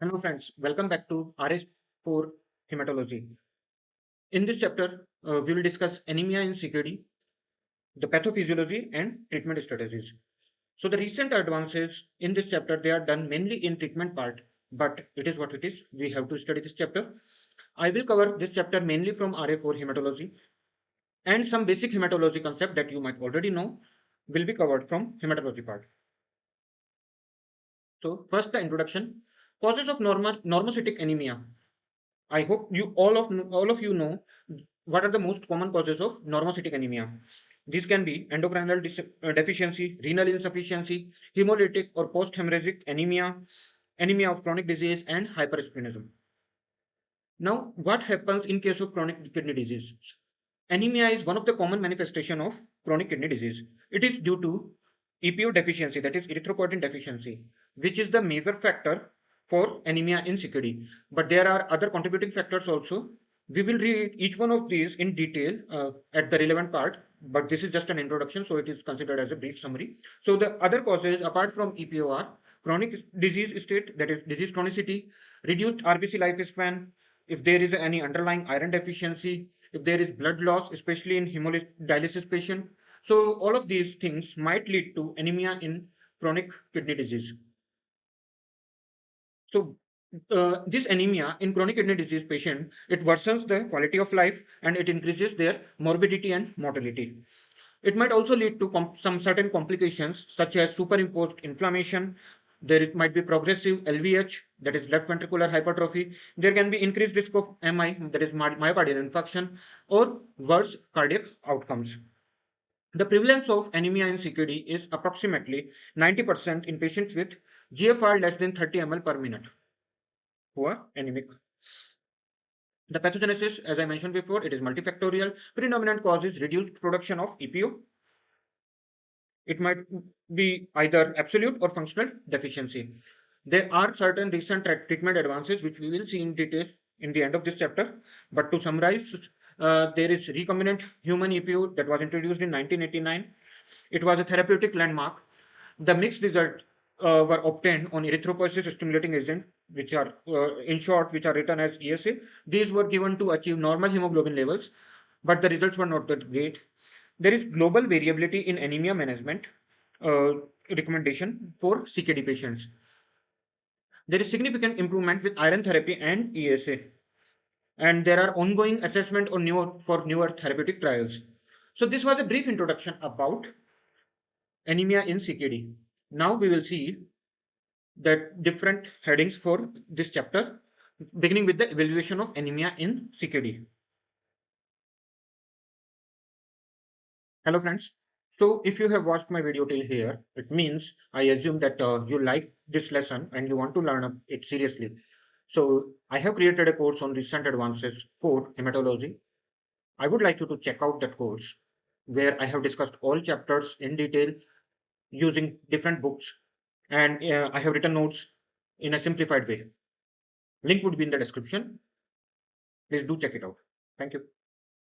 Hello friends, welcome back to RA-4 Hematology. In this chapter, we will discuss anemia in CKD, the pathophysiology and treatment strategies. So the recent advances in this chapter, they are done mainly in treatment part, but it is what it is. We have to study this chapter. I will cover this chapter mainly from RA-4 Hematology, and some basic hematology concept that you might already know will be covered from hematology part. So first the introduction. Causes of normocytic anemia. I hope you all of you know what are the most common causes of normocytic anemia. These can be endocrinal deficiency, renal insufficiency, hemolytic or post-hemorrhagic anemia, anemia of chronic disease, and hypersplenism. Now, what happens in case of chronic kidney disease? Anemia is one of the common manifestation of chronic kidney disease. It is due to EPO deficiency, that is erythropoietin deficiency, which is the major factor for anemia in CKD. But there are other contributing factors also. We will read each one of these in detail at the relevant part, but this is just an introduction, so it is considered as a brief summary. So the other causes apart from EPO are chronic disease state, that is disease chronicity, reduced RBC lifespan, if there is any underlying iron deficiency, if there is blood loss, especially in hemodialysis patient. So all of these things might lead to anemia in chronic kidney disease. So this anemia in chronic kidney disease patient, it worsens the quality of life and it increases their morbidity and mortality. It might also lead to some certain complications such as superimposed inflammation. Might be progressive LVH, that is left ventricular hypertrophy. There can be increased risk of MI, that is myocardial infarction, or worse cardiac outcomes. The prevalence of anemia in CKD is approximately 90% in patients with GFR less than 30 ml per minute who are anemic. The pathogenesis, as I mentioned before, it is multifactorial. Predominant cause is reduced production of EPO. It might be either absolute or functional deficiency. There are certain recent treatment advances which we will see in detail in the end of this chapter. But to summarize, there is recombinant human EPO that was introduced in 1989. It was a therapeutic landmark. The mixed result were obtained on erythropoiesis stimulating agent, which are in short, which are written as ESA. These were given to achieve normal hemoglobin levels, but the results were not that great. There is global variability in anemia management uh, recommendation for CKD patients. There is significant improvement with iron therapy and ESA, and there are ongoing assessment on newer therapeutic trials. So this was a brief introduction about anemia in CKD. Now we will see the different headings for this chapter, beginning with the evaluation of anemia in CKD. Hello friends. So if you have watched my video till here, it means I assume that you like this lesson and you want to learn it seriously. So I have created a course on recent advances for hematology. I would like you to check out that course where I have discussed all chapters in detail using different books, and I have written notes in a simplified way. Link would be in the description. Please do check it out. Thank you.